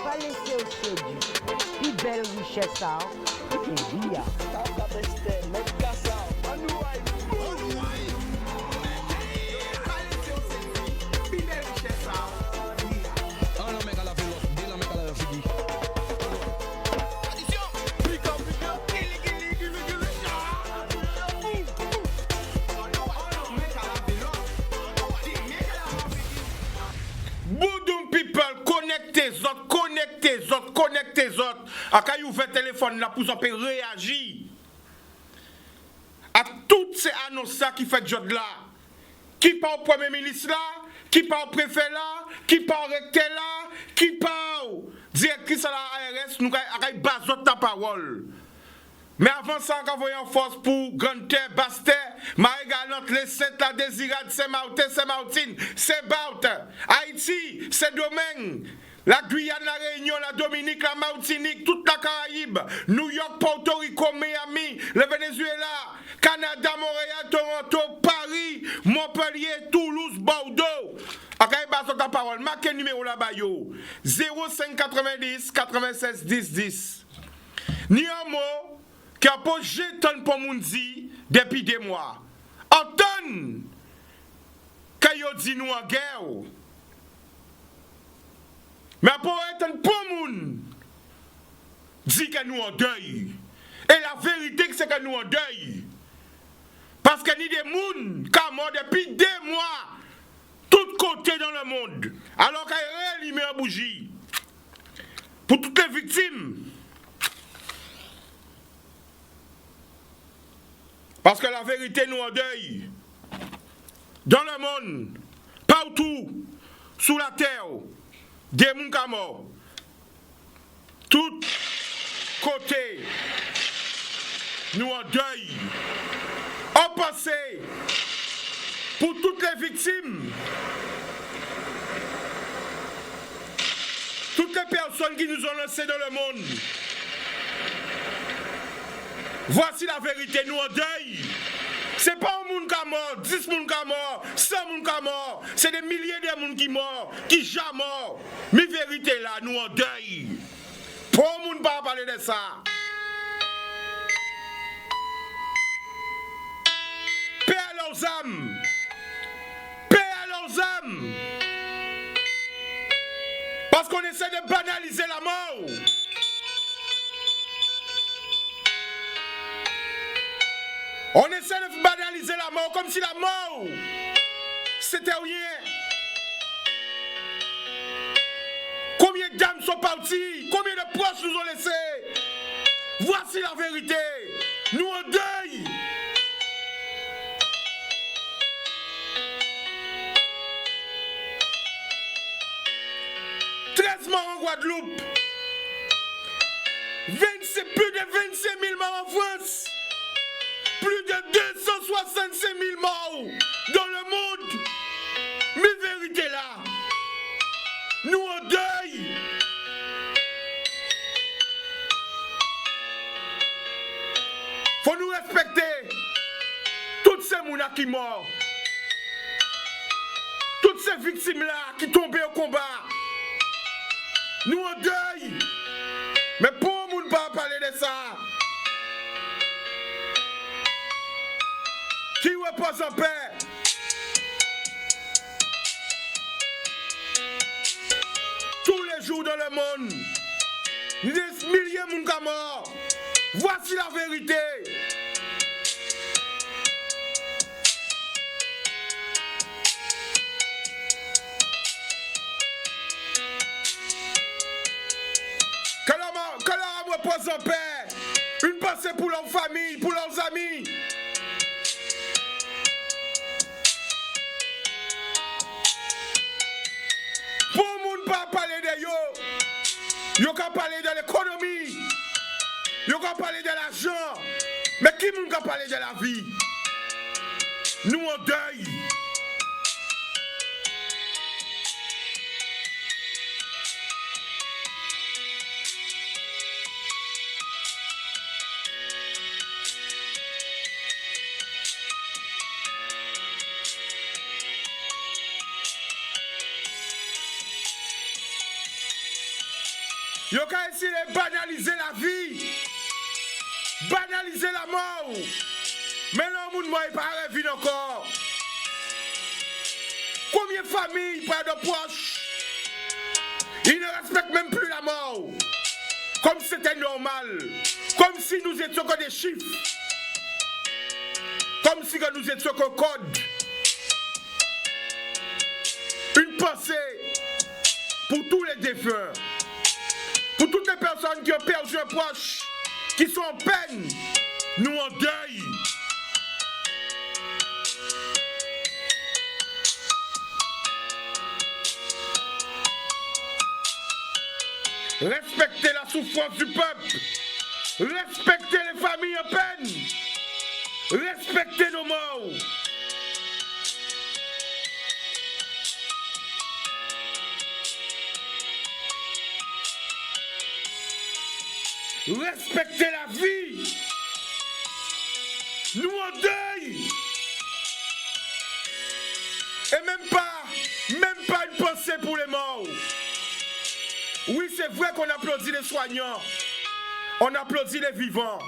Pas laisser au séduit. Plus belle richesse, ça. Et bien. Boudoum people, connectez autres. A quand vous faites téléphone là pour s'en réagir à toutes ces annonces qui fait job là. Qui parle au premier ministre là, qui parle au préfet là, qui parle au recteur là, qui parle directrice à la ARS, nous avons besoin de ta parole. Mais avant ça, on va en force pour Grande Terre, Basse Terre, Marie-Galante, les Saintes, la Désirade, Saint-Martin, Saint-Martine, Saint-Barth, Haïti, Saint-Domingue, la Guyane, la Réunion, la Dominique, la Martinique, toute la Caraïbe, New York, Porto Rico, Miami, le Venezuela, Canada, Montréal, Toronto, Paris, Montpellier, Toulouse, Bordeaux. Akay baso ta parole, marquez le numéro là-bas yo. 0590 96 10 10. Ni un mot qui a posé ton pour moun di depuis des mois. Anton, quand yo dit nous en guerre. Mais pour être un bon moun, dit que nous en deuil. Et la vérité c'est que nous en deuil. Parce que ni des moun qui sont morts depuis des mois, tout côté dans le monde. Alors qu'il réallume un bougie. Pour toutes les victimes. Parce que la vérité nous en deuil. Dans le monde, partout, sous la terre, des gens qui sont morts. Tout côté, nous en deuil. En passé, pour toutes les victimes, toutes les personnes qui nous ont lancés dans le monde. Voici la vérité, nous en deuil. C'est pas un monde qui est mort, 10 personnes qui sont morts, 100 personnes qui sont morts. C'est des milliers de personnes qui sont morts, qui sont jamais morts. Mais vérité là, nous en deuil. Pour un monde pas parler de ça. Paix à leurs âmes. Paix à leurs âmes. Parce qu'on essaie de banaliser la mort. On essaie de banaliser la mort comme si la mort, c'était rien. Combien d'âmes sont parties? Combien de proches nous ont laissés? Voici la vérité. Nous en deuil. Morts en Guadeloupe. Plus de 25 000 morts en France. Plus de 265 000 morts dans le monde. Mais vérité là, nous en deuil. Faut nous respecter. Toutes ces mounas qui morts. Toutes ces victimes là qui tombaient au combat. Nous en deuil. Mais pour nous ne pas parler de ça. Qui repose en paix. Tous les jours dans le monde. Des milliers de gens morts. Voici la vérité. Que leur âme repose en paix. Une pensée pour leur famille, pour leurs amis. Pour le monde pas parler de yo. Yo ka parler de l'économie. Yo ka parler de l'argent. Mais qui moun ka parler de la vie? Nous en deuil. Yo ka essayer de banaliser la vie. Banaliser la mort. Mais non, moun moi, il pas rêvé encore. Combien de familles, pas de proches, ils ne respectent même plus la mort. Comme c'était normal. Comme si nous étions que des chiffres. Comme si nous étions qu'un code. Une pensée pour tous les défunts. Pour toutes les personnes qui ont perdu un proche, qui sont en peine, nous en deuil. Respectez la souffrance du peuple. Respectez les familles en peine. Respectez nos morts. Respectez la vie. Nous en deuil. Et même pas une pensée pour les morts. Oui, c'est vrai qu'on applaudit les soignants. On applaudit les vivants.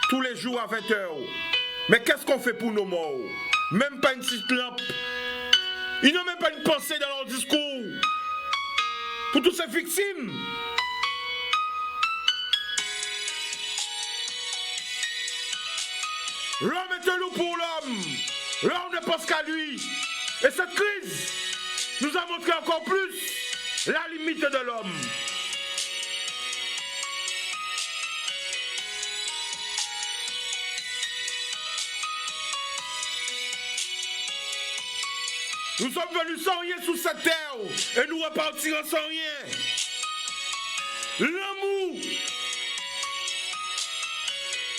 Tous les jours à 20h. Mais qu'est-ce qu'on fait pour nos morts? Même pas une petite lampe. Ils n'ont même pas une pensée dans leur discours. Pour toutes ces victimes. L'homme est un loup pour l'homme. L'homme ne pense qu'à lui. Et cette crise nous a montré encore plus la limite de l'homme. Nous sommes venus sans rien sous cette terre et nous repartirons sans rien. L'amour.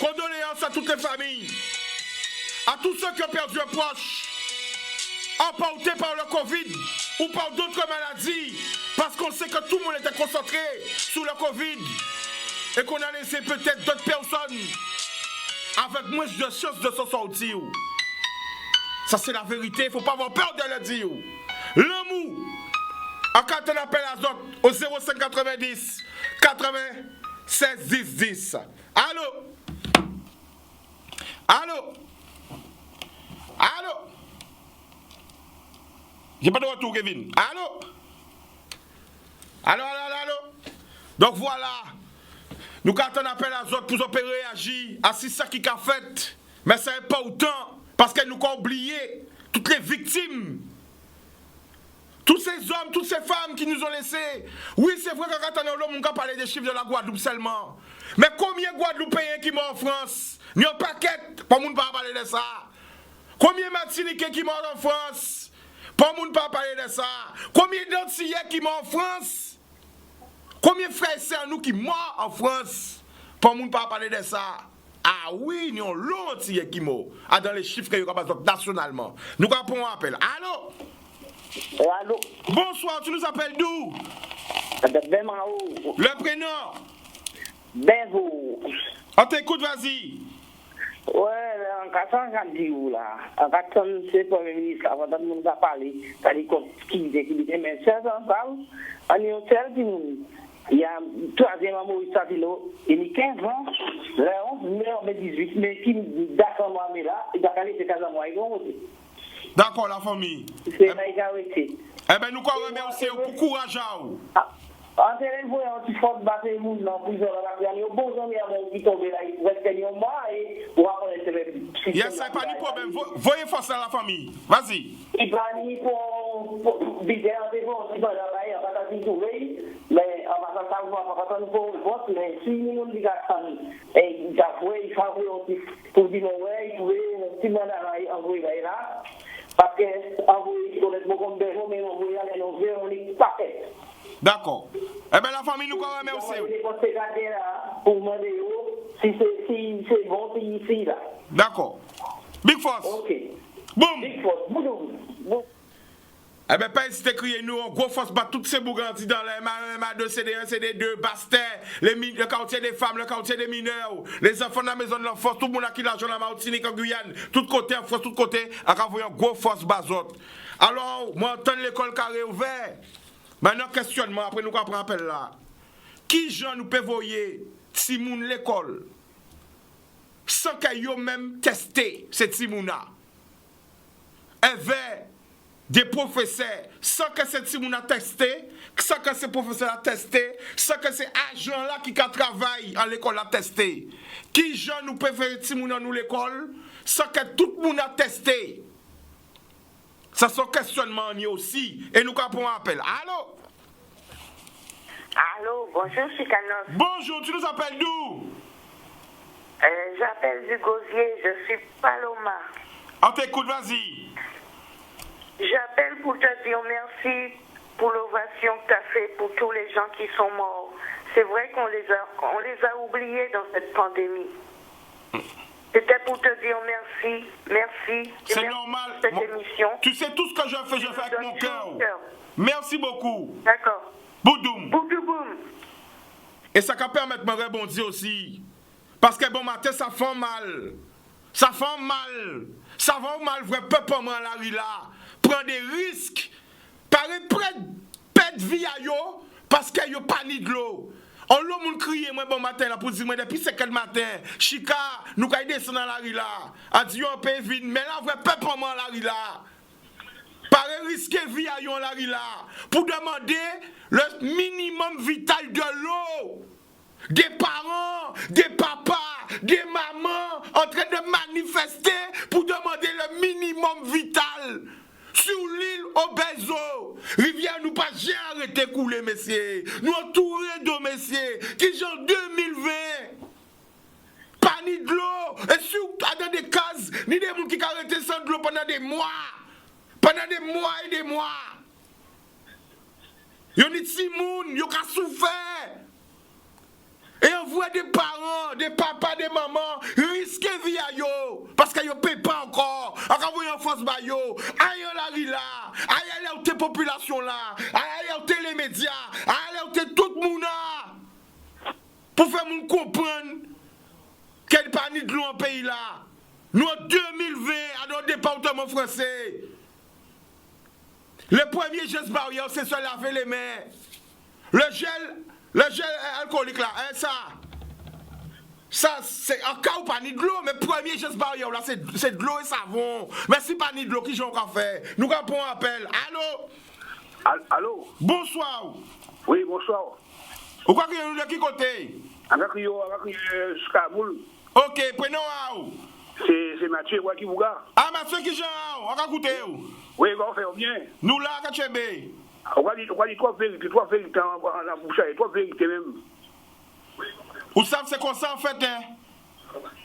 Condoléances à toutes les familles, à tous ceux qui ont perdu un proche, emportés par le Covid ou par d'autres maladies, parce qu'on sait que tout le monde était concentré sur le Covid et qu'on a laissé peut-être d'autres personnes avec moins de chance de s'en sortir. Ça c'est la vérité, il ne faut pas avoir peur de le dire. L'amour, en cas on appelle à autres au 0590 96 10 10. Allô? Allô? Allô? J'ai pas de retour, Kevin. Allô? Allô, allô, allô? Donc voilà. Nous, quand on appelle à autres pour réagir à ça qui a fait, mais ça n'est pas autant, parce qu'elle nous a oublié toutes les victimes. Tous ces hommes, toutes ces femmes qui nous ont laissés. Oui, c'est vrai que quand on a l'homme, on peut parler des chiffres de la Guadeloupe seulement. Mais combien de Guadeloupéens qui morts en France? Il y a un paquet, pas moun pas parler de ça. Combien de Martiniquais qui morts en France? Pas moun pas parler de ça. Combien d'Antillais qui morts en France? Combien de frères et sœurs nous qui morts en France? Pas moun pas parler de ça. Ah oui, nous avons l'Antillais qui morts. Ah, dans les chiffres que nous avons nationalement. Nous avons un appel. Allô? Allô? Bonsoir, tu nous appelles d'où? Le prénom? Benvou. On t'écoute, vas-y. Ouais, en 450 là. En 400, c'est le Premier ministre, avant de nous parler. C'est-à-dire qui dit, mais c'est un parle. On est un tel qui nous. Il y a troisième Maurice Savino, il y a 15 ans, le 11 mai 18, mais qui d'accord, moi, mais là, il a calé ses 15 mois, d'accord, la famille. C'est pas arrêté. Eh bien, nous remercions pour courage à vous. En téléphone, on dit faut battre les gens dans la prison. Il y a un bon ami qui tombe là, il reste un mois et on va connaître les. Yes, c'est pas de problème. Voyez force à la famille. Vas-y. Il va aller pour vider un peu, il va aller, on va s'y trouver, mais on va s'en savoir, on va s'en pour le vote, mais si nous nous disons, et il a voué, il faut vouer pour dire, ouais, il pouvait, si moi, envoyer là, parce que envoyer, honnêtement, comme des gens, mais envoyer aller dans le on est pas fait. D'accord. Eh bien, la famille nous remercie. Pour demander si c'est bon, c'est ici, là. D'accord. Big Force. Ok. Boum. Big Force. Bonjour. Eh bien, pas hésiter à crier nous, gros force bat toutes ces bougandis dans les MA2, CD1, CD2, Bastet, le quartier des femmes, le quartier des mineurs, les enfants de la maison de l'enfance, tout le monde qui l'argent en Martinique, en Guyane, tout côté, en France, tout côté, à envoyer gros force bazote. Alors, moi, entendre l'école carré ouvert. Maintenant, questionnement, après nous, qu'on prend appel là. qui gens nous peut voyer si moun l'école sans qu'ils même testé cette Timouna. Avec des professeurs, sans que cette Timouna testé, sans que ces professeurs a testé, sans que ces agents-là qui travaillent à l'école a testé. Qui gens nous peut faire Timouna nous l'école sans que tout le monde a testé. Ça c'est un questionnement aussi. Et nous avons un appel. Allô? Allô, bonjour, Chicanos. Bonjour, tu nous appelles d'où? J'appelle du Gosier, je suis Paloma. On t'écoute, vas-y. J'appelle pour te dire merci pour l'ovation que tu as fait pour tous les gens qui sont morts. C'est vrai qu'on les a oubliés dans cette pandémie. C'était pour te dire merci, merci. C'est merci normal. pour cette émission. Tu sais tout ce que je fais avec mon cœur. Merci beaucoup. D'accord. Boudoum. Boudoum. Et ça va permettre de me rebondir aussi. Parce que bon matin, ça fait mal. Ça fait mal. Ça va mal, vrai peuple en la rue là. Prendre des risques. Paraît près de perdre vie à yo. Parce qu'il n'y a pas ni de l'eau. On l'a moun crié moi bon matin là pour dire moi depuis c'est quel matin. Chica, nous kay descendre dans la rue là. A dit on peut vide. Mais là, vrai peuple en la rue là. Paraît risquer vie à yo en la rue là. Pour demander le minimum vital de l'eau. Des parents, des papas, des mamans en train de manifester pour demander le minimum vital. Sur l'île Obezo, rivière nous pas jamais arrêté couler, messieurs. Nous entourés de messieurs qui sont en 2020. Pas ni de l'eau. Et sur dans des cases, ni des gens qui ont arrêté sans de l'eau pendant des mois. Pendant des mois et des mois. Yon ni ti moun, yon ka souffert. Et on voit des parents, des papas, des mamans risquer vie à yo. Parce que yo paye pas encore. Encore vous en force ba yo. Aïe la rue là. Aïe la population là. Aïe les médias. Aïe tout le monde là. Pour faire moun comprendre qu'il pas ni de l'eau en pays là. Nous en 2020 à notre département français. Le premier geste barrière c'est se laver les mains. Le gel alcoolique là, hein, ça c'est un cas où pas ni de l'eau, mais premier geste barrière là, c'est de l'eau et savon. Mais si pas ni de l'eau, qui j'en fait? Nous avons un appel. Allô? Allô? Bonsoir. Oui, bonsoir. Vous croyez que nous de qui côté? Avec Kaboul. Ok, prenons à où? C'est Mathieu Wakibouga. Ah, Mathieu qui j'en on va écouter où? Oui, on fait bien. Nous là, Kachembe. On va dire trois vérités en la bouche, trois vérités même. Vous savez, c'est comme ça en fait, hein?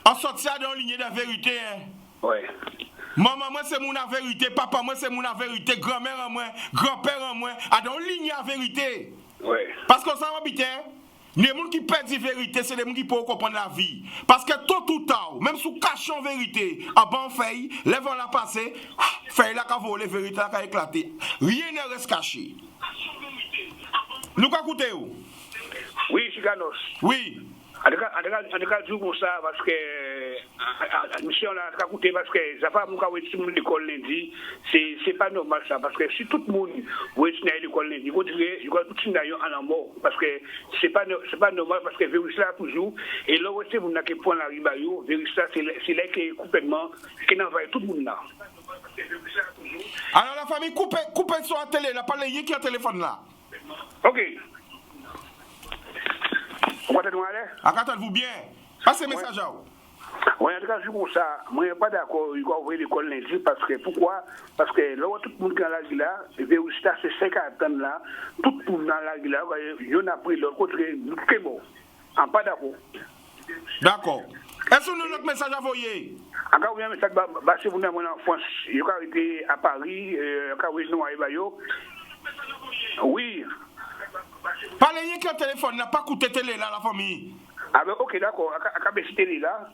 On sortit dans la ligne de vérité, hein? Oui. Maman, moi, c'est mon vérité. Papa, moi, c'est mon vérité. Grand-mère, en moi. Grand-père, en moi. À dans la ligne de vérité. Oui. Parce qu'on s'en habite, hein? Les gens qui perdent la vérité, c'est les gens qui peuvent comprendre la vie. Parce que tôt ou tard, même sous cachant vérité, en bon feuille, les vents la passer, feuille la volé, vérité la éclater. Rien ne reste caché. Nous écoutez où? Oui, Chicanos. Oui. En tout cas, je comme ça, parce que la mission là, parce que ça va mon l'école lundi, c'est pas normal ça, parce que si tout le monde veut être à l'école lundi, je dois tout le monde en mort, parce que c'est pas normal, parce que virus là toujours, et là aussi vous n'avez point la ribayo, virus là c'est là qui est complètement, qui n'envoie tout le monde là. Alors la famille, coupez sur la télé, la parlez qui a un téléphone là. Ok. On va te demander. Attendez-vous bien. Passez le message à vous. Oui, en tout cas, je suis comme ça. Moi, je ne suis pas d'accord. Il faut ouvrir l'école lundi. Parce que, pourquoi? Parce que là où tout le monde qui est dans la ville, le virus là, c'est 5 ans là. Tout le monde dans la ville, il y en a pris l'autre côté. Nous sommes bon. On n'est pas d'accord. D'accord. Est-ce que nous avons notre message à envoyer? Encore un message, si vous avez en France, il y a été à Paris, quand vous êtes à Ebayo. Oui. Parlez qui a un téléphone, n'a pas coupé télé là, la famille. Ah ben ok, d'accord, à baisser télé là.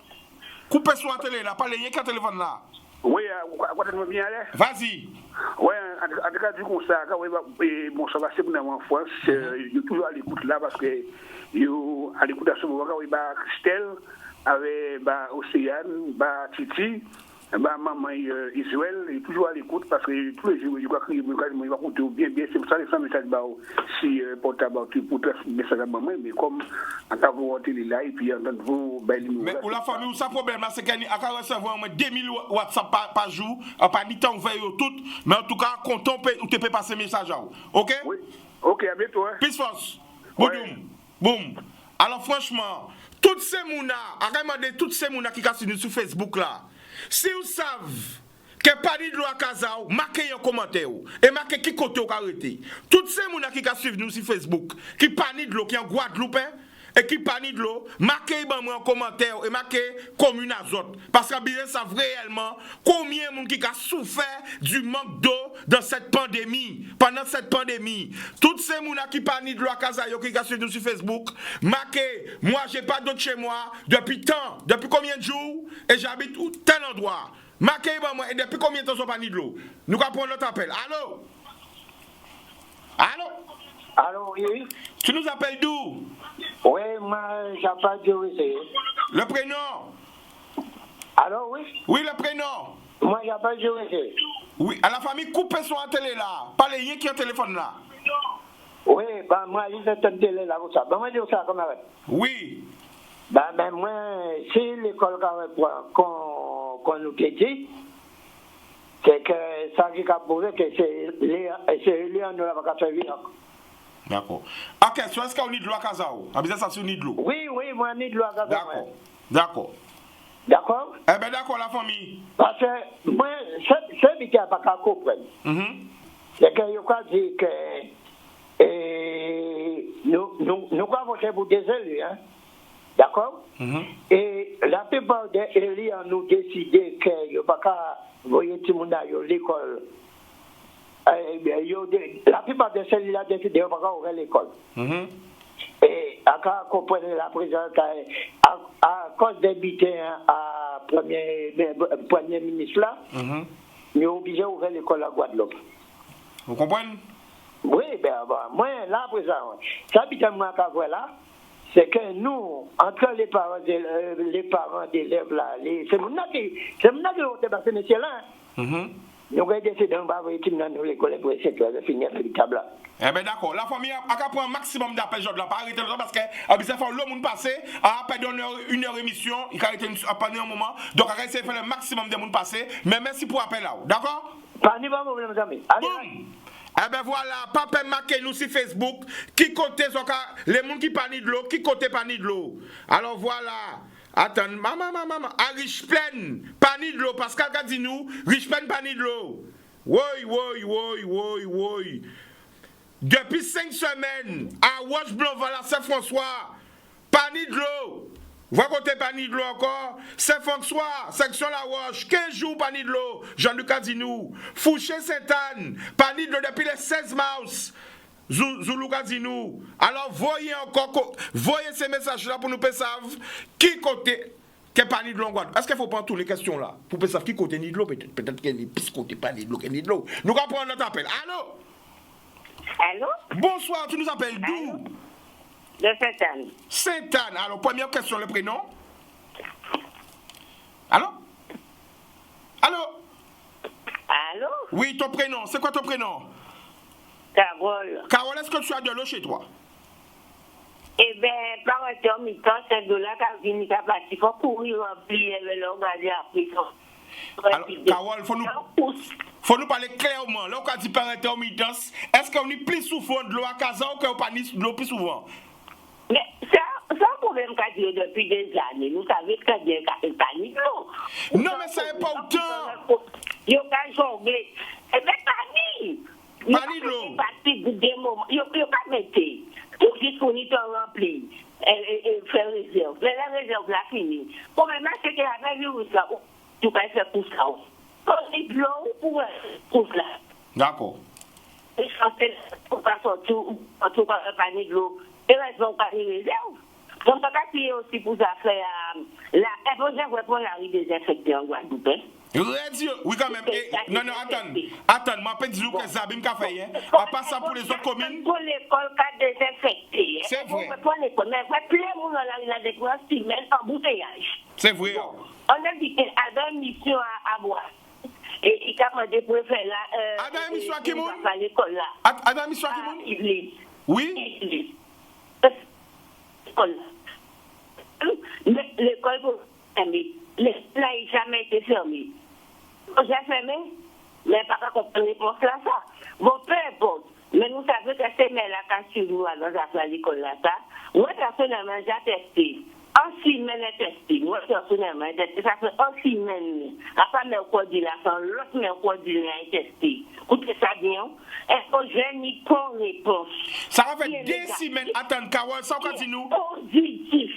Coupez sur la télé là, parlez qui a un téléphone là. Oui, à quoi tu me viens aller? Vas-y. Oui, en tout cas, du coup, ça, bon, ça va, c'est pour nous en France, il y a toujours à l'écoute là, parce que, à l'écoute à ce moment, il y a Christelle, avec Océane, Titi, Maman Israël est toujours à l'écoute parce que tous les jours, je crois qu'il va compter bien. C'est pour ça que je message si portable pour transmettre message à maman, mais comme en tant que télé là, et puis en tant que vous, mais pour la famille, ça problème, c'est qu'il y a recevoir 2000 WhatsApp par jour, pas ni temps veille tout, mais en tout cas, content ou tu peux passer message à vous. Ok? Oui. Ok, à bientôt. Peace force. Boum. Alors franchement, toutes ces mounas, regardez toutes ces mounas qui cassent sur Facebook là. Si vous savez que pas de l'eau à Kazao, marquez un commentaire et marquez qui côté vous arrêté. Toutes ces mounas qui suivent nous sur Facebook, qui pas de l'eau, qui en Guadeloupe et qui pas de l'eau, marquez un commentaire et marquez commune azote. Parce que bien savent réellement combien de monde qui a souffert du manque d'eau dans cette pandémie. Pendant cette pandémie, toutes ces mounas qui pas de l'eau à Kazao, qui suivent nous sur Facebook, marquez, moi j'ai pas d'eau chez moi depuis combien de jours et j'habite tel endroit. Marquez moi et depuis combien de temps sont pas de l'eau? Nous allons prendre notre appel. Allô, oui. Tu nous appelles d'où? Oui, moi, j'appelle Jorisé. Le prénom? Allô, oui. Oui, le prénom. Moi, j'appelle Jorisé. Oui, à la famille, coupez sur la télé là. Pas les rien qui ont téléphone là. Oui, bah, moi, il y a une télé là, vous savez. Bah, moi, je dis ça comme ça. Oui. Bah, mais moi, si l'école qu'on nous dit, c'est que ça qui a posé, que c'est lui, on ne l'a pas servi. D'accord. Ok, so est-ce qu'on a de l'eau à Kazao? Ah, bien ça, c'est on a de l'eau. Oui, moi, on a de l'eau à Kazao. D'accord. D'accord? Eh bien, d'accord, la famille. Parce que moi, c'est lui qui n'a pas qu'à comprendre. C'est que je crois dire que nous avons voté pour des élus, hein? D'accord? Et la plupart des élus ont nous décidé qu'il n'y a pas qu'à voyer tout le monde à l'école. La plupart des élus ont décidé qu'il n'y a pas qu'à ouvrir l'école. Et à comprendre la présidente, à cause des butins à premier ministre là, nous sommes obligés d'ouvrir l'école à Guadeloupe. Vous comprenez? Oui, ben moi, là, présent, ça bitin moi qu'à voir là, c'est que nous, entre les parents d'élèves là, c'est mon qui ont débattu monsieur là. Nous avons décidé d'envoyer tout le monde dans l'école pour essayer de finir le table là. Eh bien d'accord, la famille a pris un maximum d'appels aujourd'hui, pas arrêter le temps parce que ça fait le monde passer, après une heure émission, il a arrêté pendant un moment, donc on va essayer de faire le maximum de monde passer, mais merci pour l'appel là, d'accord? Pas de problème, mes amis. Boum! Eh ben voilà, papa marqué nous sur Facebook, qui côté les gens qui panient de l'eau, qui côté panient de l'eau. Alors voilà, attends, maman, à Richplaine, panient de l'eau, Pascal a dit nous, Richplaine panient de l'eau. Oui. Depuis 5 semaines, à Roche-Blanc-Val, Saint-François, panient de l'eau. Vous côté pannie de l'eau encore, Saint-François, section La Roche, 15 jours pannie de l'eau, Jean-Luc Adinou, Fouché Sainte-Anne, pannie de l'eau depuis les 16 mars, Zoulou Adinou. Alors voyez ces messages-là pour nous savoir qui côté que pannie de l'eau en Guadeloupe. Est-ce qu'il faut prendre toutes les questions là pour savoir qui côté ni de l'eau, peut-être qu'il y a plus côté pannie de l'eau que ni de l'eau. Nous allons prendre notre appel. Allô? Bonsoir, tu nous appelles d'où? De Sainte-Anne. Sainte-Anne. Alors, première question, le prénom. Allô? Oui, ton prénom. C'est quoi ton prénom? Carole. Carole, est-ce que tu as de l'eau chez toi? Eh bien, par un temps, il temps, c'est de là qu'à venir, qu'à partir, il faut courir remplir le regarder après ça. Alors, Carole, faut nous parler clairement. Là, on dit par intermittence, est-ce qu'on est plus souvent de l'eau à Casa ou qu'on pas de l'eau plus souvent? Mais ça, c'est un problème qu'a duré depuis des années. Nous savons très bien qu'il n'y a pas de l'eau. Non, mais ça n'est pas autant. Il y a pas jongler. Eh bien, pas de l'eau. Il n'y a pas de métier. Pour qu'il fournisse un rempli et faire réserve. Mais la réserve l'a fini. Le problème, c'est qu'il y a un virus là. Tu peux faire pour ça. On est de l'eau pour ça. D'accord. Et je pense que pour pas sortir, en tout cas, pas de l'eau. Et là, ils n'ont pas de réserve. Donc, ça va aussi pour ça faire la projet la rue désinfectée en Guadeloupe. Oui, quand même. Non, attends, moi, je peux dire que Zabim a fait, à part ça pour les autres communes. Pour l'école, qu'a désinfecté. C'est vrai. Pour l'école, mais plein de monde dans la rue, il a des grosses semaines embouteillage. C'est vrai. On a dit qu'il a une mission à boire. Et il a demandé pour faire là. Adam mission à qui moun? À l'école là. Adam mission à qui moun? Église. Oui. Église. L'école pour fermer. L'école n'a jamais été fermée. J'ai fermé, mais pas comprendre réponse là ça. Bon, peu importe. Mais nous savons que c'est mais la casse sur nous dans l'école là ça. Moi personnellement j'ai testé. En semaine testé. Moi personnellement j'ai testé. Ça fait en semaine. Après mercredi là, l'autre mercredi là testé. Écoutez ça bien. Est-ce que j'ai ni pas réponse? Ça va faire 2 semaines. Attends, Carole, ça va nous. Positif.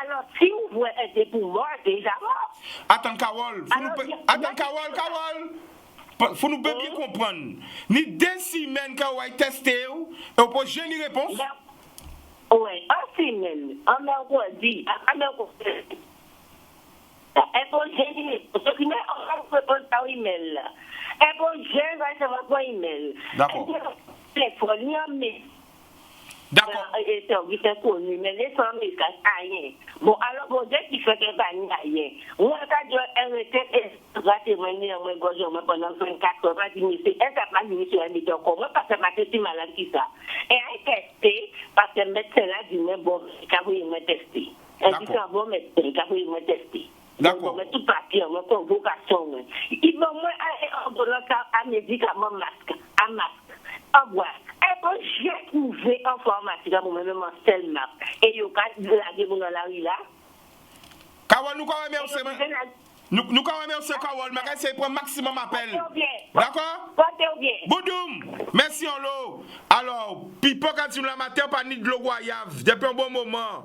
Alors, si vous voulez aider pour moi, déjà mort. Attends, Carole. Attends, Carole. Faut nous bien comprendre. Ni 2 semaines qu'on va tester, et on peut gérer une réponse. Oui, en semaine, en mercredi, en mercredi. Et pour gérer, parce que nous, on peut répondre par email. Et pour gérer, ça va par email. D'accord. D'accord. Et service connu, mais les femmes, ils cachent rien. Bon, alors, bon, dès qu'il fait que ça n'y a rien. Moi, quand je arrêté, je vais témoigner, moi, pendant 24 heures, je me suis dit, est-ce que ma vie sur un médecin comment? Parce que ma tête est malade qui ça. Et elle a testé, parce que le médecin là dit, mais bon, quand vous me tester. Elle dit, c'est un bon médecin, quand vous me tester. D'accord. Mais tout papier, ma convocation. Il va moi aller en donnant un médicament masque, un masque, en boîte. J'ai trouvé en pharmacie pour moi-même en seul map. Et il y a la dans la rue là. Carole, nous quand même nous quand même Carole, mais c'est pour maximum appel. D'accord? Boudoum, merci en l'eau. Alors, Pipo quand tu la matin pas ni de l'eau goyave depuis un bon moment.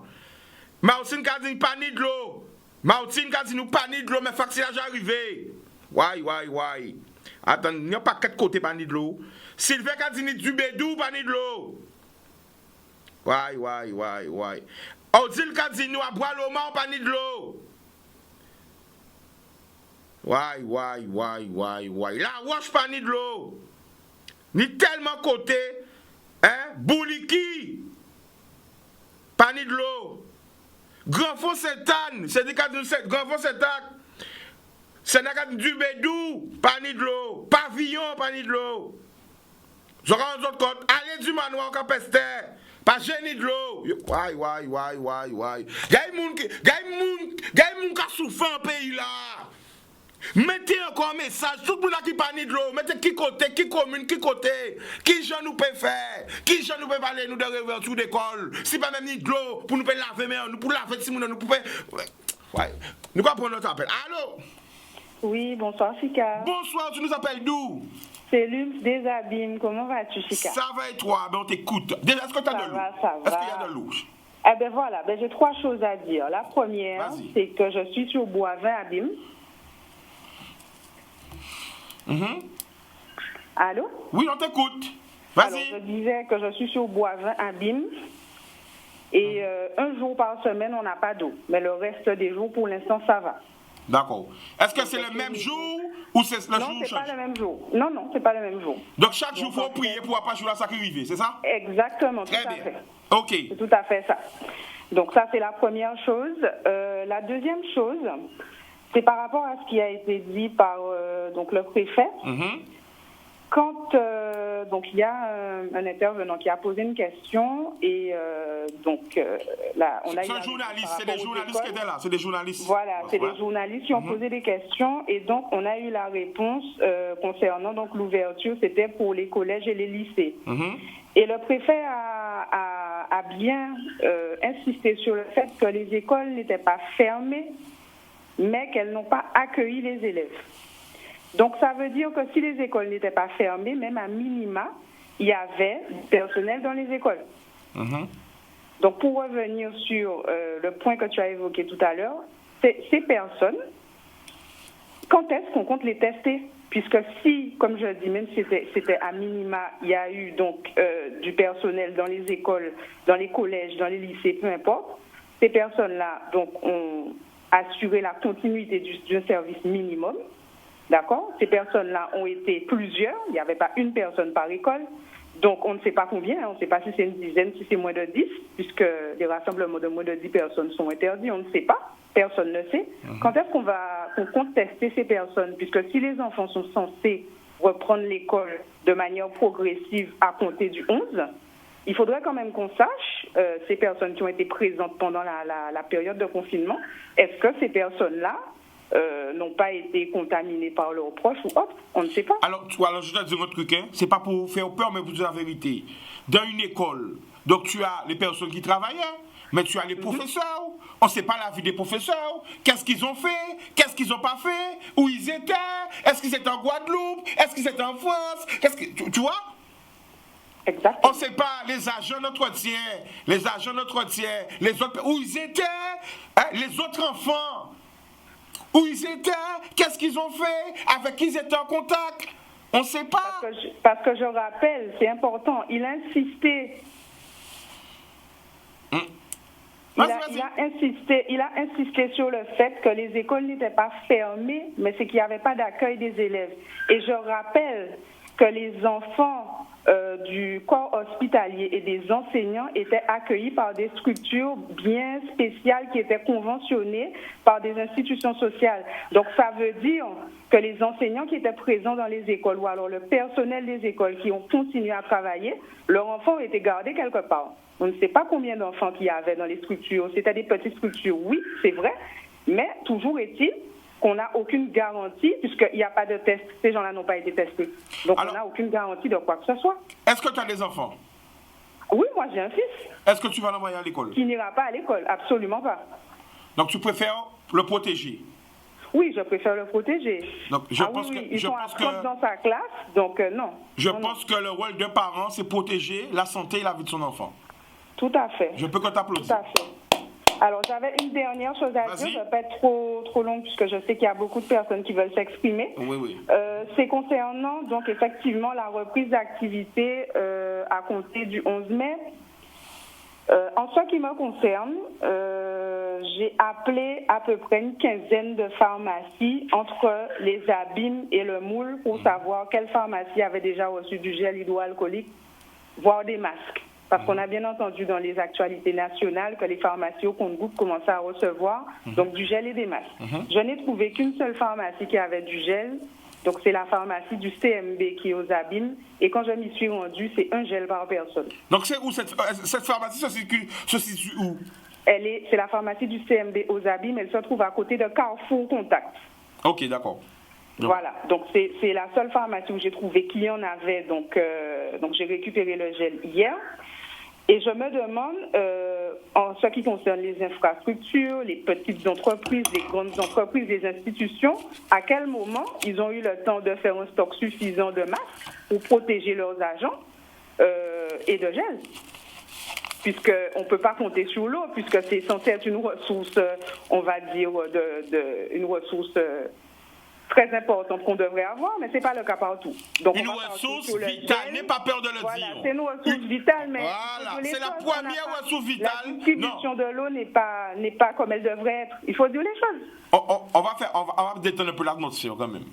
Martine quand dit pas ni de l'eau. Martine quand dit nous pas ni de l'eau mais vaccinage arrivé. Why. Attends, il n'y a pas 4 côtés pas ni de l'eau. Sylvain Kadini du Bédou, pas ni de l'eau. Why. Odile Kadini à boire l'eau, pas ni de l'eau. Why. La roche, pas ni de l'eau. Ni tellement côté, hein, Bouliki, pas ni de l'eau. Grand Fond Saint-Anne, c'est des cas de Grand Fond Saint-Anne. C'est des cas du Bédou, pas ni de l'eau. Pavillon, pas ni de l'eau. J'aurai un autre code. Allez du manoir en capesté. Pas génie de l'eau. Why. Il y a des gens qui souffrent en pays là. Mettez encore un message. Tout le monde qui parle de l'eau. Mettez qui côté, qui commune, qui côté. Qui gens nous peut faire. Qui gens nous peut parler nous de réouverture d'école. Si pas même ni de l'eau pour nous laver mais nous pour laver si nous pouvons. Ouais. Nous allons prendre notre appel. Allô? Oui, bonsoir Chika. Bonsoir, tu nous appelles d'où? C'est Lums des Abîmes. Comment vas-tu, Chika? Ça va et toi? Ben, on t'écoute. Déjà, est-ce que tu as de l'eau? Est-ce qu'il y a de l'eau? Eh bien voilà, j'ai 3 choses à dire. La première, c'est que je suis sur Boivin Abîme. Allô? Oui, on t'écoute. Vas-y. Alors, je disais que je suis sur Boivin Abîme. Et un jour par semaine, on n'a pas d'eau. Mais le reste des jours, pour l'instant, ça va. D'accord. Est-ce que c'est le même jour ou c'est le jour? Non, c'est pas le même jour. Non, c'est pas le même jour. Donc chaque jour, il faut prier pour pas jouer la sacrifice, c'est ça? Exactement, tout à fait. Ok. C'est tout à fait ça. Donc ça, c'est la première chose. La deuxième chose, c'est par rapport à ce qui a été dit par donc le préfet. Quand donc il y a un intervenant qui a posé une question et là on a c'est un journaliste, c'est des journalistes qui étaient là, c'est des journalistes. Voilà, c'est des journalistes qui ont posé des questions et donc on a eu la réponse concernant donc l'ouverture, c'était pour les collèges et les lycées. Et le préfet a bien insisté sur le fait que les écoles n'étaient pas fermées, mais qu'elles n'ont pas accueilli les élèves. Donc ça veut dire que si les écoles n'étaient pas fermées, même à minima, il y avait du personnel dans les écoles. Donc pour revenir sur le point que tu as évoqué tout à l'heure, ces personnes, quand est-ce qu'on compte les tester? Puisque si, comme je dis, même si c'était à minima, il y a eu donc du personnel dans les écoles, dans les collèges, dans les lycées, peu importe, ces personnes-là donc ont assuré la continuité d'un service minimum. D'accord? Ces personnes-là ont été plusieurs, il n'y avait pas une personne par école. Donc, on ne sait pas combien, on ne sait pas si c'est une dizaine, si c'est moins de 10, puisque les rassemblements de moins de 10 personnes sont interdits, on ne sait pas, personne ne sait. Quand est-ce qu'on compte tester ces personnes? Puisque si les enfants sont censés reprendre l'école de manière progressive à compter du 11, il faudrait quand même qu'on sache, ces personnes qui ont été présentes pendant la période de confinement, est-ce que ces personnes-là n'ont pas été contaminées par leurs proches ou autres? On ne sait pas. Alors je te dis un autre truc, hein? C'est pas pour faire peur, mais pour dire la vérité. Dans une école, donc tu as les personnes qui travaillaient, mais tu as les professeurs. On ne sait pas la vie des professeurs. Qu'est-ce qu'ils ont fait? Qu'est-ce qu'ils n'ont pas fait? Où ils étaient? Est-ce qu'ils étaient en Guadeloupe? Est-ce qu'ils étaient en France? Tu vois? Exactement. On ne sait pas les agents d'entretien, les autres, où ils étaient, hein? Les autres enfants. Où ils étaient, qu'est-ce qu'ils ont fait, avec qui ils étaient en contact, on ne sait pas. Parce que je rappelle, c'est important, il a insisté. Il a insisté sur le fait que les écoles n'étaient pas fermées, mais c'est qu'il n'y avait pas d'accueil des élèves. Et je rappelle que les enfants du corps hospitalier et des enseignants étaient accueillis par des structures bien spéciales qui étaient conventionnées par des institutions sociales. Donc ça veut dire que les enseignants qui étaient présents dans les écoles ou alors le personnel des écoles qui ont continué à travailler, leurs enfants ont été gardés quelque part. On ne sait pas combien d'enfants qu'il y avait dans les structures. C'était des petites structures, oui, c'est vrai, mais toujours est-il qu'on n'a aucune garantie, puisqu'il n'y a pas de test. Ces gens-là n'ont pas été testés. Donc, alors, on n'a aucune garantie de quoi que ce soit. Est-ce que tu as des enfants? Oui, moi j'ai un fils. Est-ce que tu vas l'envoyer à l'école? Qui n'ira pas à l'école, absolument pas. Donc, tu préfères le protéger? Oui, je préfère le protéger. Donc, ils sont à 30 dans sa classe, donc non. Je pense que le rôle d'un parent, c'est protéger la santé et la vie de son enfant. Tout à fait. Je peux que t'applaudir. Tout à fait. Alors, j'avais une dernière chose à dire, je ne vais pas être trop longue puisque je sais qu'il y a beaucoup de personnes qui veulent s'exprimer. Oui. C'est concernant, donc, effectivement, la reprise d'activité à compter du 11 mai. En ce qui me concerne, j'ai appelé à peu près une quinzaine de pharmacies entre les Abîmes et le Moule pour savoir quelle pharmacie avait déjà reçu du gel hydroalcoolique, voire des masques. Parce qu'on a bien entendu dans les actualités nationales que les pharmacies au compte-gouttes commençaient à recevoir donc du gel et des masques. Je n'ai trouvé qu'une seule pharmacie qui avait du gel, donc c'est la pharmacie du CMB qui est aux Abîmes. Et quand je m'y suis rendue, c'est un gel par personne. Donc c'est où cette pharmacie se situe où? C'est la pharmacie du CMB aux Abîmes, elle se trouve à côté de Carrefour Contact. Ok, d'accord. Voilà, donc c'est la seule pharmacie où j'ai trouvé qu'il y en avait, donc j'ai récupéré le gel hier. Et je me demande, en ce qui concerne les infrastructures, les petites entreprises, les grandes entreprises, les institutions, à quel moment ils ont eu le temps de faire un stock suffisant de masques pour protéger leurs agents et de gel. Puisqu'on ne peut pas compter sur l'eau, puisque c'est censé être une ressource, on va dire, une ressource très importante qu'on devrait avoir, mais ce n'est pas le cas partout. Donc, une ressource vitale, n'aie pas peur de le dire. C'est une ressource vitale, mais voilà, c'est la première ressource vitale. La distribution de l'eau n'est pas comme elle devrait être. Il faut dire les choses. On va détendre un peu l'atmosphère quand même.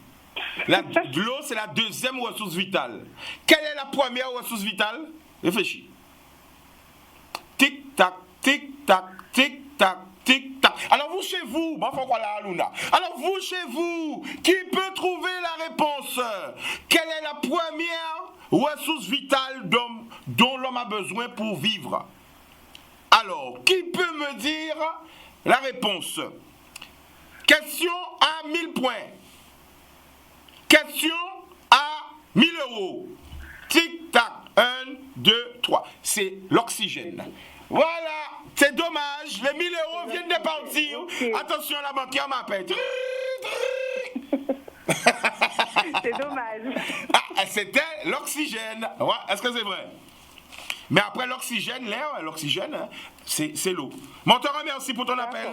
L'eau, c'est la deuxième ressource vitale. Quelle est la première ressource vitale? Réfléchis. Tic-tac, tic-tac, tic-tac. Tic-tac. Alors vous chez vous, alors vous chez vous, qui peut trouver la réponse? Quelle est la première ressource vitale dont l'homme a besoin pour vivre? Alors, qui peut me dire la réponse? Question à 1000 points. Question à 1000 euros. Tic-tac. 1, 2, 3. C'est l'oxygène. Voilà. C'est dommage, les 1000 euros viennent de partir. Okay. Attention, la banquière m'appelle. C'est dommage. C'était l'oxygène. Ouais, est-ce que c'est vrai? Mais après l'oxygène, l'air, l'oxygène, hein, c'est l'eau. Bon, te remercie pour ton appel.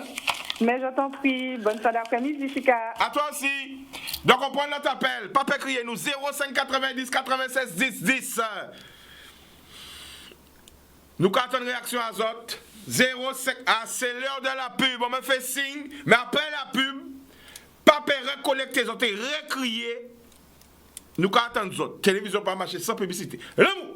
Mais je t'en prie, bonne fin d'après-midi, Jessica. À toi aussi. Donc on prend notre appel. Papa criez nous 05 90 96 10 10. Nous cartons une réaction azote. 05. Ah, c'est l'heure de la pub. On me fait signe. Mais après la pub, papa reconnecté, ils ont recrié. Nous cartons les autres. Télévision pas marcher sans publicité. L'amour.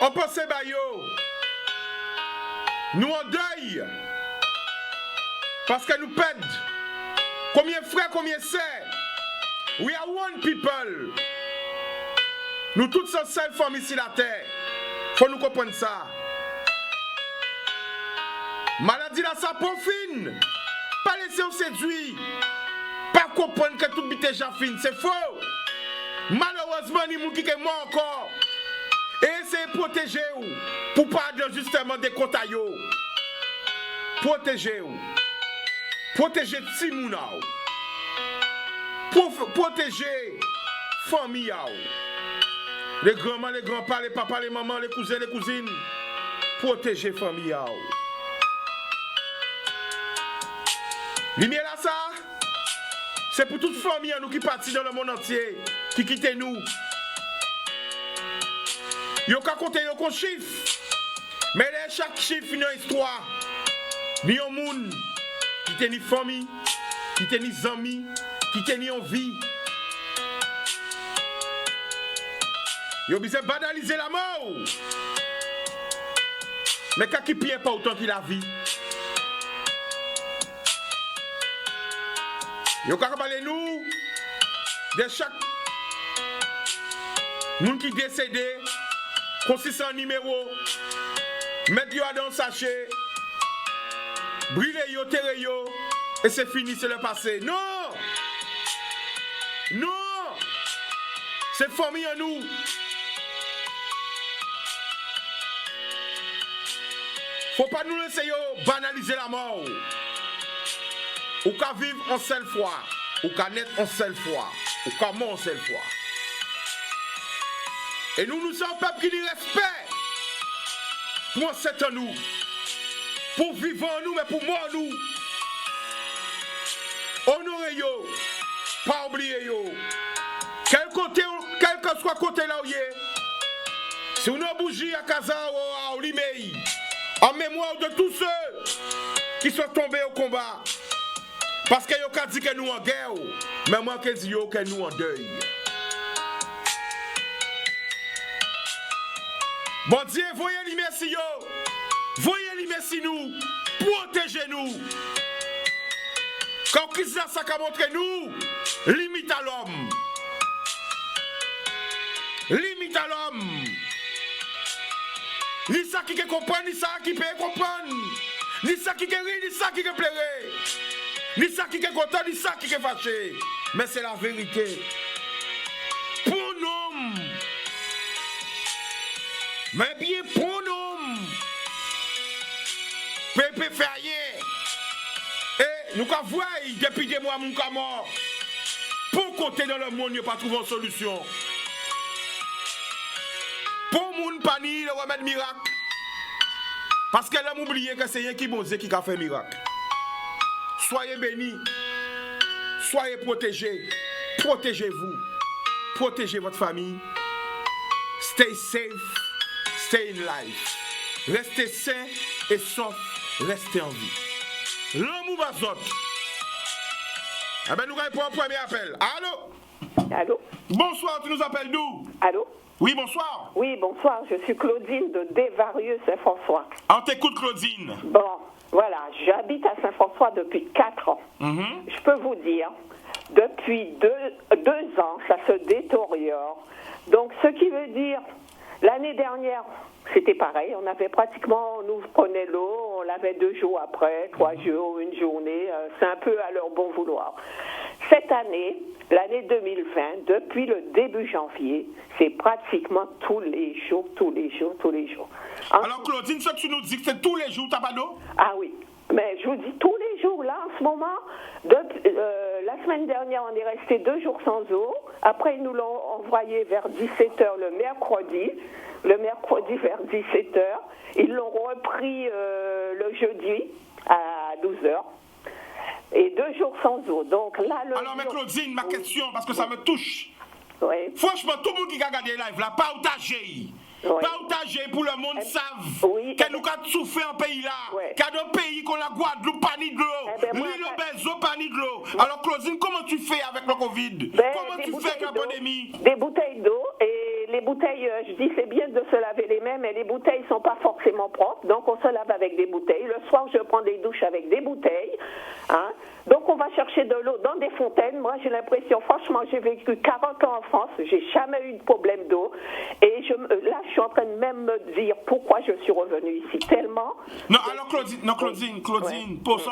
On pense à yo. Nous en deuil. Parce que nous pèdons. Combien de frères, combien de sœurs? We are one people. Nous tous sommes seule famille ici la terre. Faut nous comprendre ça. Maladie là, ça profine. Pas laisser vous séduire. Pas comprendre que tout bite déjà fini. C'est faux. Malheureusement, il y a des gens qui sont morts encore. Et essayez de protéger vous. Pour pas de justement des contagions. Protégez vous. Protégez Timouna. Protégez famille. Les grands-mères, les grands-pères, les papas, les mamans, les cousins, les cousines. Protégez famille. Lumière là ça, c'est pour toute famille nous qui partit dans le monde entier, qui quittent nous. Yo ka compter yo kon chiffre. Mais chaque chiffre une histoire. Ni un monde qui te ni famille, qui te ni amis, qui te ni en vie. Yo besoin banaliser la mort. Mais quand qui pire pas autant qu'il la vie. Yo ka parler nous de chaque monde qui décédé, consistant en numéro, mettre yo dans le sachet, brûler yo, terrer yo, et c'est fini, c'est le passé. Non! Non! C'est famille en nous. Faut pas nous laisser yo banaliser la mort. Ou qu'à vivre en seule fois, ou qu'à naître en seule fois, ou qu'à mort en seule fois. Et nous sommes un peuple qui dit respect pour ancêtre en nous, pour vivre en nous, mais pour mort en nous. Honorez yo, pas oublier yo. Quel que soit côté là où y est, si on a bougie à Kazan ou à Olimei, en mémoire de tous ceux qui sont tombés au combat. Parce que yo ka dit que nous en guerre, mais moi que dis yo que nous en deuil. Bon Dieu, voyez les merci yo. Voyez les merci nous. Protégez-nous. Quand Christ ça a montré nous, limite à l'homme. Limite à l'homme. Ni ça qui comprend, ni ça qui peut comprendre. Ni ça qui rit, ni ça qui plairait. Ni ça qui est content, ni ça qui est fâché. Mais c'est la vérité. Pour nous. Mais bien pour nous. Pépé fait rien. Et nous avons vu depuis des mois, mon mort. Pour côté dans le monde, il n'y a pas trouvé une solution. Pour moun pani, le remède miracle. Parce que là, m'oubliez que c'est rien qui bon Dieu qui a fait miracle. Soyez bénis, soyez protégés, protégez-vous, protégez votre famille. Stay safe, stay in life. Restez sains et saufs, restez en vie. L'amour bazot. Eh bien, nous répondons au premier appel. Allô? Allô? Bonsoir, tu nous appelles d'où? Allô? Oui, bonsoir. Oui, bonsoir, je suis Claudine de Desvarieux Saint-François. On t'écoute, Claudine. Bon, voilà, j'habite à Saint-François depuis 4 ans. Je peux vous dire, depuis 2 ans, ça se détériore. Donc, ce qui veut dire, l'année dernière, c'était pareil, on avait pratiquement, on nous prenait l'eau, on l'avait 2 jours après, 3 jours, une journée, c'est un peu à leur bon vouloir. Cette année, l'année 2020, depuis le début janvier, c'est pratiquement tous les jours. Alors Claudine, ce que tu nous dis, c'est tous les jours, t'as pas d'eau? Ah oui, mais je vous dis tous les jours, là, en ce moment, la semaine dernière, on est resté 2 jours sans eau. Après, ils nous l'ont envoyé vers 17h le mercredi vers 17h. Ils l'ont repris le jeudi à 12h. Et 2 jours sans eau. Donc là, alors, mais Claudine, ma question, parce que ça me touche. Oui. Franchement, tout le monde qui a regardé live là, partagez. Oui. Partagez pour le monde savent oui, que nous avons souffert en pays là. Oui. Qu'il y a des pays qu'on a Guadeloupe, pas ni de l'eau. L'île Bezo, pas ni de l'eau. Alors, Claudine, comment tu fais avec le Covid? Comment tu fais avec la pandémie? Des bouteilles d'eau. Et les bouteilles, je dis, c'est bien de se laver les mains, mais les bouteilles sont pas forcément propres, donc on se lave avec des bouteilles. Le soir, je prends des douches avec des bouteilles. Hein. Donc on va chercher de l'eau dans des fontaines. Moi, j'ai l'impression, franchement, j'ai vécu 40 ans en France, j'ai jamais eu de problème d'eau. Et là, je suis en train de même me dire pourquoi je suis revenue ici tellement. Non, alors Claudine, pour ça,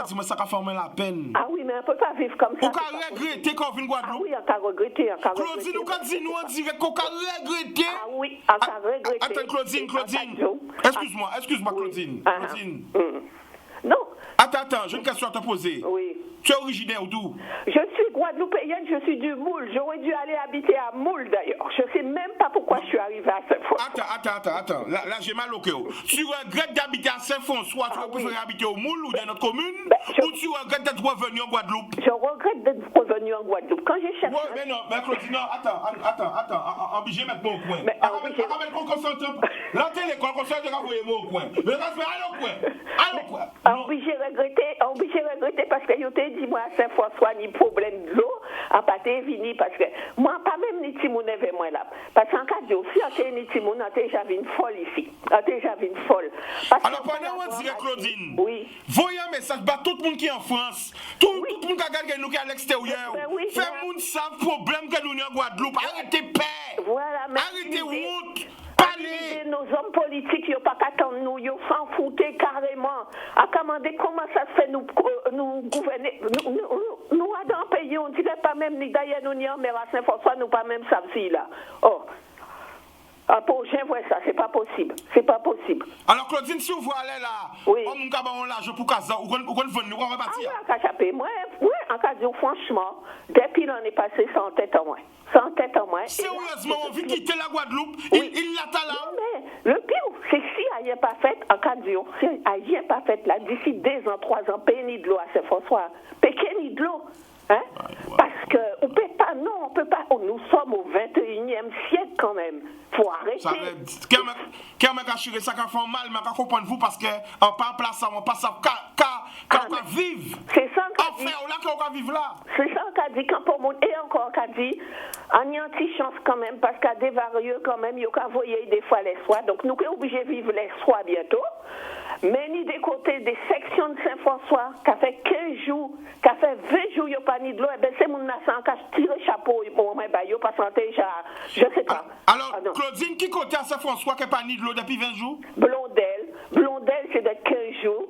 dis-moi, ça va former la peine. Ah oui, mais on peut pas vivre comme ça. On peut regretter quand on vient Guadeloupe. Ah oui, on peut regretter. Claudine, on dit nous en direct qu'on peut regretter. Ah oui, on peut regretter. Attends, Claudine. Excuse-moi, Claudine. Non. Attends, j'ai une question à te poser. Oui. Tu es originaire d'où? Je suis guadeloupéenne, je suis du Moule. J'aurais dû aller habiter à Moule d'ailleurs. Je ne sais même pas pourquoi je suis arrivée à Saint-François. Attends. Là, j'ai mal au cœur. Tu regrettes d'habiter à Saint-François, tu préfères habiter au Moule ou dans notre commune? Ou tu regrettes d'être revenu en Guadeloupe? Je regrette d'être revenu en Guadeloupe. Quand j'ai cherché. Ouais, mais non, Claudine, non, attends. Obligé de mettre mon coin. Là, t'es l'école, comme ça, je vais envoyer mon coin. Mais là, je vais aller au coin. Obligé de regretter parce que je t'ai dit, moi, à Saint-François, ni problème de l'eau, à pâté, vini, parce que moi, pas même ni Timoun avec moi là. Parce qu'en cas de aussi, on ni Timoun, on déjà vu une folle ici. On déjà vu une folle. Alors, pendant qu'on dirait Claudine, oui. Voyez un message, bah, tout le monde qui est en France, tout le monde qui a gagné nous qui est à l'extérieur, fait monde savent problème que nous avons en Guadeloupe. Arrêtez paix. Voilà, arrêtez honte. Nos hommes politiques, ils n'ont pas qu'à attendre nous, ils s'en foutent carrément. À commander comment ça se fait nous gouverner. Nous, dans un pays, on ne dirait pas même ni d'ailleurs nous ni en mer à Saint-François, nous pas même ça là. Oh. Un prochain, ouais, ça, c'est pas possible. Alors, Claudine, si vous voulez aller là, oui. On a l'argent pour Casa, ou qu'on venir, nous repartir. Ah, oui, en cas moi, en cas de franchement, depuis l'année passée, sans tête en moins. Sérieusement, on veut quitter la Guadeloupe, oui. il l'attend là. Non, mais le pire, c'est si elle n'est pas faite, en cas de si elle n'est pas faite là, d'ici 2 ans, 3 ans, pénis de l'eau à Saint-François, pénis de l'eau. Hein? Ouais. Parce que on peut pas. Nous sommes au 21e siècle quand même. Faut arrêter. Ça m'a assuré ça qu'on fait mal, mais qu'on comprenne vous parce que on pas place ça, on passe ça quand on vivre. C'est ça qu'on dit. Enfin, on va vivre là. C'est ça qu'on dit quand pour monde et encore qu'on dit. On y a une chance quand même parce qu'à des varieux quand même, il y a voyer des fois les soirs. Donc nous sommes obligés de vivre les soirs bientôt. Mais ni des côtés des sections de Saint-François, qui a fait 15 jours, qui a fait 20 jours, il n'y a pas ni de l'eau, et bien c'est mon nassant qui a tiré chapeau pour moi, il n'y a pas santé, je ne sais pas. Alors, Claudine, qui côté à Saint-François qui n'a pas ni de l'eau depuis 20 jours? Blondel, c'est de 15 jours,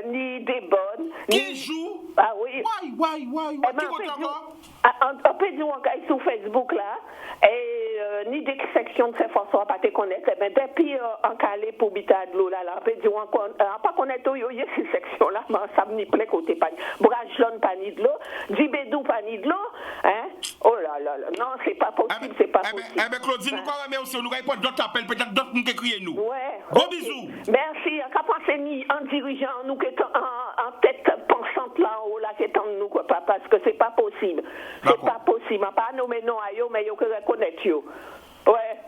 ni des bonnes. 15 jours? Ah oui. Why? Qui côté encore? On peut dire sur Facebook là, et ni des sections de Saint-François pas te connaître, mais depuis en calé pour bita de l'eau là, on peut dire on pas connaître yo ces sections là, mais ça me plaît côté pas. Brajlon pas ni de l'eau, Dibédou pas ni de l'eau, hein? Oh là, non, c'est pas possible, c'est pas possible. Eh ben Claudine, nous quoi mais aussi nous pas d'autres appels, peut-être d'autres nous qui crient nous. Ouais. Gros bisous. Merci, qu'à penser ni en dirigeant nous qui est en tête pensante là en haut là qui est en nous quoi, parce que c'est pas possible. C'est pas possible. Pas nommer non à yo, mais yo que reconnaître yo. Ouais.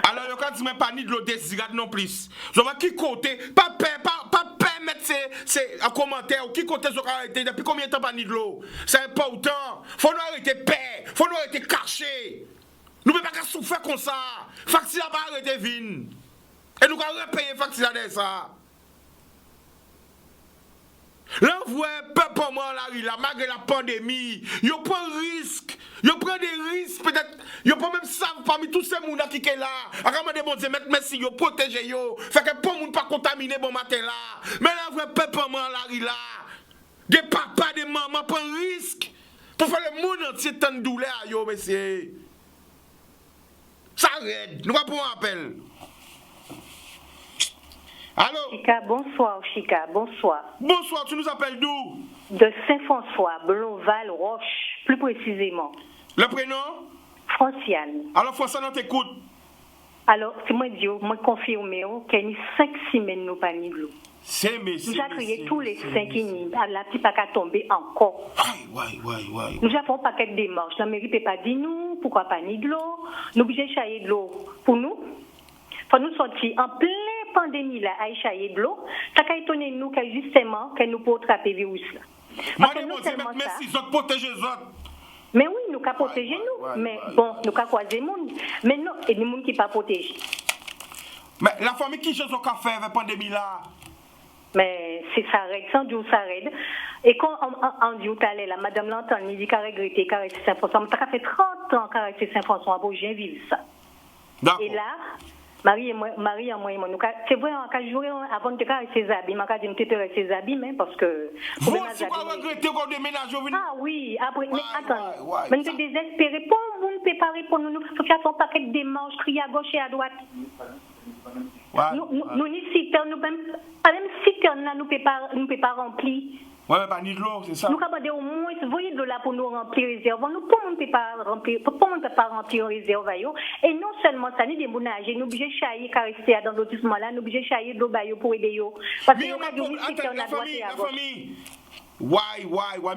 Alors, yo quand tu mets pas ni de l'eau désirade non plus. Je vois qui côté, pas permettre c'est un commentaire ou qui côté zo arrêter depuis combien de temps pas ni de l'eau. C'est important. Faut nous arrêter paix, faut nous arrêter cacher. Nous ne pouvons pas souffrir comme ça. Facture pas arrêter vin. Et nous allons repayer facture de ça. L'envoi peuple là, malgré la pandémie, ils prennent risque. Ils prennent des risques, peut-être. Ils prennent même ça parmi tous ces gens qui sont là. Avant de bon Dieu, mettre merci, ils protègent. Fait que pour ne pas contaminer bon matin là. Mais l'envoi peuple là, des papas, des mamans prennent risque. Pour faire le monde entier tant de douleur, monsieur. Ça arrête. Nous allons un appel. Allô? Chica, bonsoir. Bonsoir, tu nous appelles d'où? De Saint-François, Blonval, Roche, plus précisément. Le prénom? Franciane. Alors, Franciane, on t'écoute. Alors, c'est moi qui confirme qu'il y a 5 semaines nous pas de l'eau. Nous avons créé tous les 5 qui la petite pas tomber encore. Ouais. Nous avons un paquet de démarches. La mairie ne peut pas dire nous, pourquoi pas ni de l'eau. Nous obligés de chailler de l'eau pour nous. Faut nous sortir en pleine pandémie là, à chailler de l'eau. Ça a étonné nous que justement que nous pouvons attraper le virus là. Parce que nous seulement ça. Mais si nous protéger les autres. Mais oui, nous pouvons protéger nous. Mais bon, nous pouvons croiser le monde. Mais non, il y a des gens qui ne sont pas protégés. Mais la famille qui chose au café avec la pandémie là? Mais c'est ça règle, sans Dieu ça règle. Et quand on dit tout à l'heure, la madame l'entend, il dit qu'elle regretté, qu'elle Saint-François. Ça fait 30 ans qu'elle Saint-François, pour bien vivre ça. Et là, Marie et moi, c'est vrai, quand je jouais avant de faire ses habits, je dis que tu ses habits, mais parce que. Vous aussi, vous regrettez qu'on déménage au Ah oui, après, mais attends, mais nous sommes désespérés. Pour nous préparer pour nous faire son paquet de démarches, crier à gauche et à droite. Nous ni citernes, nous même citernes là, nous ne pouvons pas remplir. Ouais, mais pas ni de l'eau, c'est ça. Nous avons au moins voyez de là pour nous remplir réserve. Nous ne pouvons pas remplir réserve. Et non seulement ça, nous déménager, nous obligés de chailler car rester dans lotissement là, nous obligés de chailler de l'eau pour aider yo. Parce que nous avons la famille. Ouais.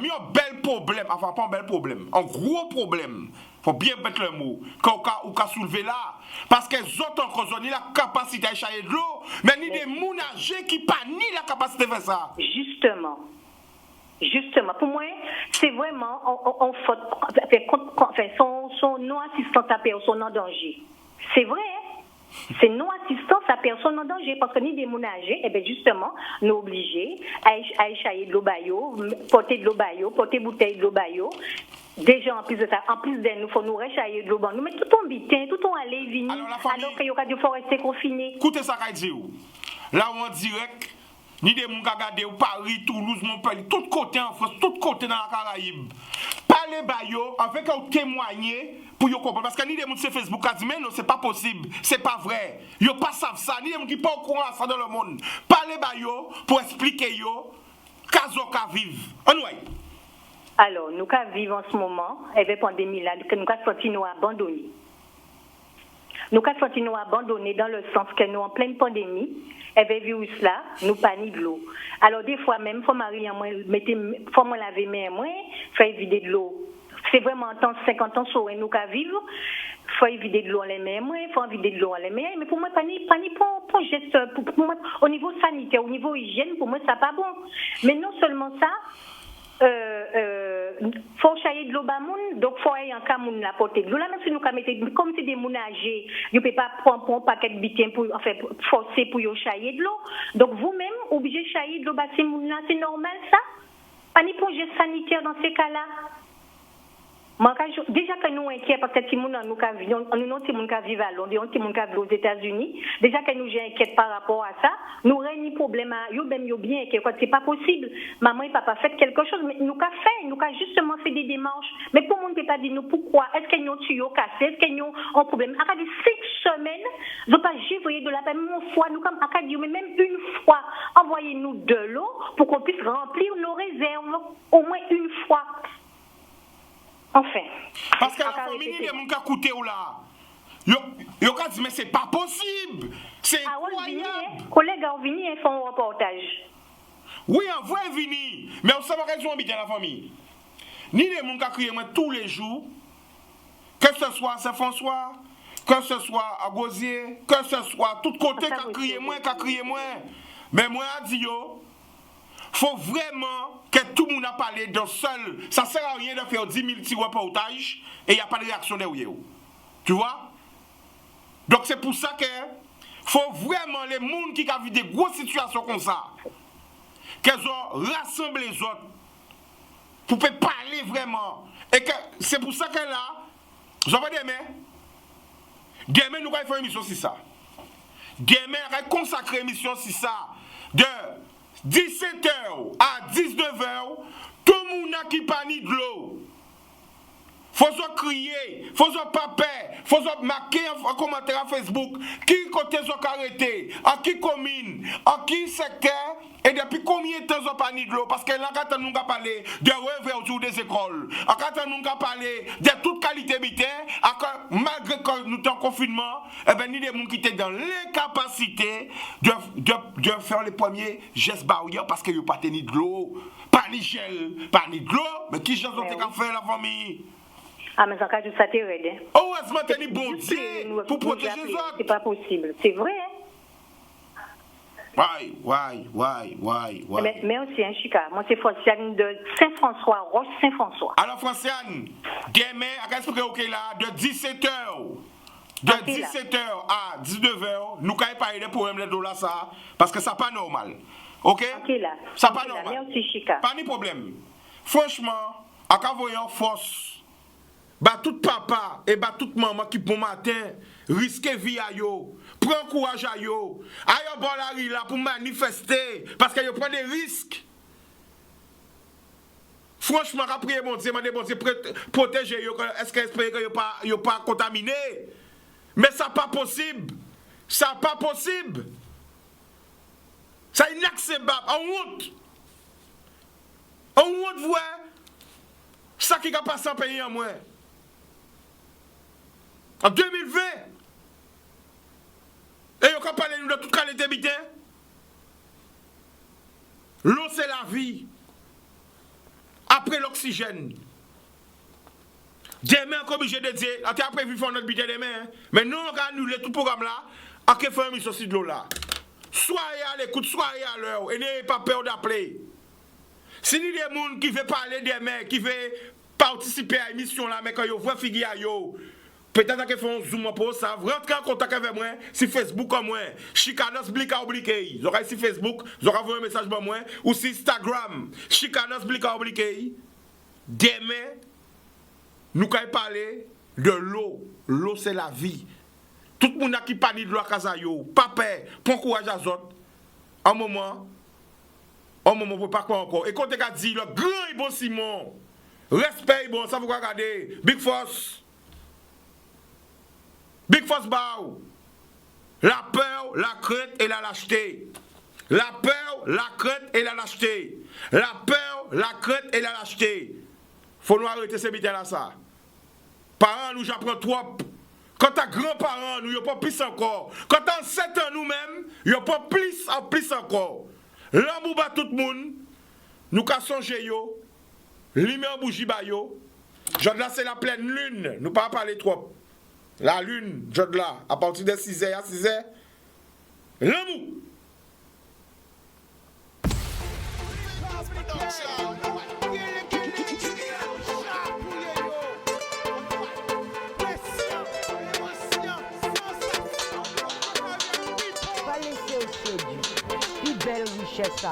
Mais un bel problème, enfin pas un bel problème, un gros problème. Faut bien mettre le mot. Quand on a soulevé là, parce que les autres ont la capacité à chailler de l'eau, mais ni des mounagers qui pas ni la capacité de faire ça. Justement, pour moi, c'est vraiment son non-assistance à personne en danger. C'est vrai, c'est non-assistance à personne en danger, parce que ni des mounagers, et bien justement, nous obligés à chailler de l'eau baillot, porter de l'eau baillot, porter bouteille de l'eau baillot. Déjà, en plus de ça, en plus de nous, il faut nous rechailler de l'eau. Nous mettons tout en bitin, tout en aller, venir, alors qu'il y a du forestier confiné. Écoutez ça, là, on direct. Ni des gens qui regardent Paris, Toulouse, Montpellier, tout côté en France, tout côté dans la Caraïbe. Parlez bayo, en fait, quand vous témoignez pour vous comprendre. Parce que ni des gens sur Facebook qui disent, mais non, c'est pas possible, c'est pas vrai. Ils ne savent pas ça, ni des gens qui ne sont pas au courant de ça dans le monde. Parlez bayo pour expliquer yo, qu'est-ce qu'on vivre. Alors, nous vivons en ce moment, avec la pandémie là, que nous senti nous abandonnés. Nous senti nous abandonnés dans le sens que nous, en pleine pandémie, avec le virus là, nous pas ni de l'eau. Alors, des fois même, il faut me laver mes mains, faire vider de l'eau. C'est vraiment en temps 50 ans, sur nous vivre. Il faut vider de l'eau en les mains, il faut vider de l'eau en les mains. Mais pour moi, pas ni pour geste, pour moi, au niveau sanitaire, au niveau hygiène, pour moi, ça pas bon. Mais non seulement ça, faut chailler de l'eau bas moun, donc faut aller en cas moun la porter de l'eau là, même si nous mettez comme c'est des mounagers, vous pouvez pas prendre un paquet de bitin pour forcer pour yo chailler de l'eau. Donc vous-même obligé de chailler de l'eau bas ces moun là, c'est normal ça? Pas ni pour geste sanitaire dans ces cas-là. Déjà que nous inquiets parce que si nous vivons à Londres, si nous vivons aux États-Unis, déjà que nous inquiètes par rapport à ça, nous n'avons ni problème à eux, même bien inquiets. C'est pas possible. Maman et papa fait quelque chose, mais nous avons justement fait des démarches. Mais pour nous ne peut pas dire nous pourquoi. Est-ce qu'ils ont tuyau cassé? Est-ce qu'ils ont un problème? À 5 semaines, nous pas voyé de la même fois. Nous comme à dire même une fois, envoyez-nous de l'eau pour qu'on puisse remplir nos réserves au moins une fois. Enfin. Parce que la famille des gens qui ont coûté là, ils ont dit mais c'est pas possible. C'est incroyable. Collègues ont venu et font un reportage. Oui, en vrai vini. Mais on sait pas raison bien la famille. Ni les gens qui crient tous les jours, que ce soit à Saint-François, que ce soit à Gosier, que ce soit tout côté qui crient moins. Mais moi je dis faut vraiment que tout le monde a parlé d'un seul. Ça ne sert à rien de faire 10 000 petits reportages et il n'y a pas de réaction derrière. Tu vois? Donc c'est pour ça que faut vraiment les gens qui ont vu des grosses situations comme ça, qu'elles ont rassemblé les autres pour parler vraiment. Et que c'est pour ça que là, j'en vais demain nous allons faire une émission sur ça. Demain, on va consacrer une émission sur ça. De 17h à 19h, tout le monde qui panie de l'eau. Faut se crier, faut se paper, faut se marquer en commentaire à Facebook qui côté sont arrêtés, à qui commune, à qui secteur et depuis combien de temps ils panie de l'eau. Parce que là, quand nous avons parlé de réouverture des écoles, quand nous avons parlé de toute qualité militaire, malgré que nous sommes en confinement, eh bien, nous des gens qui étaient dans l'incapacité de faire les premiers gestes barrières parce qu'ils n'ont pas tenu de l'eau, pas ni gel, pas ni de l'eau, mais qui gens ont fait la famille? Ah, mais en cas de ça, t'es raide. Heureusement, t'es ni bon Dieu pour protéger les autres. C'est pas possible, c'est vrai. Ouais. Mais aussi, hein, Chica, moi, c'est Franciane de Saint-François, Roche Saint-François. Alors, Franciane, demain, à qu'est-ce que là, de 17h De 17h à 19h, nous avons parlé des problèmes de dollars ça, parce que ça pas normal. OK? Ça pas normal. Merci, Chika. Pas de problème. Franchement, à quand voyons force, bah tout papa et bah toute maman qui bon matin risque vie à yo, prend courage à yo, ayo bon la rue là pour manifester parce que yo prend des risques. Franchement, après bon Dieu, protéger yo, est-ce que espérer que yo pas contaminé? Mais ça pas possible. Ça pas possible. Ça inacceptable. En route, vous ça qui a passé en pays en moins. En 2020. Et vous avez parlé de toute qualité de l'eau, c'est la vie. Après l'oxygène. Demain, comme obligé de dire, on a prévu faire notre budget demain. Mais nous, on va annuler tout le programme là. À quel faire une mission de l'eau là. Soyez à l'écoute, soyez à l'heure. Et n'ayez pas peur d'appeler. Si il y a des gens qui veulent parler demain, qui veulent participer à l'émission là, mais quand ils voient figure à yo, peut-être qu'ils font un zoom pour ça, rentrez en contact avec moi, si Facebook comme moi, Chicanos Blika Obliqué. Vous aurez si Facebook, vous aurez envoyé un message pour moi, ou si Instagram, Chicanos Blika Obliqué. Demain, nous allons parler de l'eau. L'eau, c'est la vie. Tout le monde qui parle de l'eau à Kazayo, pas peur, prends courage à autres. Un moment, on ne peut pas quoi encore. Et quand tu as dit, le grand et bon Simon, respect, bon, ça vous regardez, Big Force Bao, la peur, la crainte et la lâcheté. La peur, la crainte et la lâcheté. La peur, la crainte et la lâcheté. Faut nous arrêter ces bêtises là ça. Parents, nous j'apprends trop. Quand t'as grands-parents, nous, y'a pas plus encore. Quand t'as 7 ans nous-mêmes, y'a pas plus en plus encore. L'amour bat tout le monde. Nous cassons yo. Limé en bougie ba yo. Jodla c'est la pleine lune. Nous pas parler trop. La lune, Jodla, à partir de 6h à 6h. L'amour. Belle richesse, c'est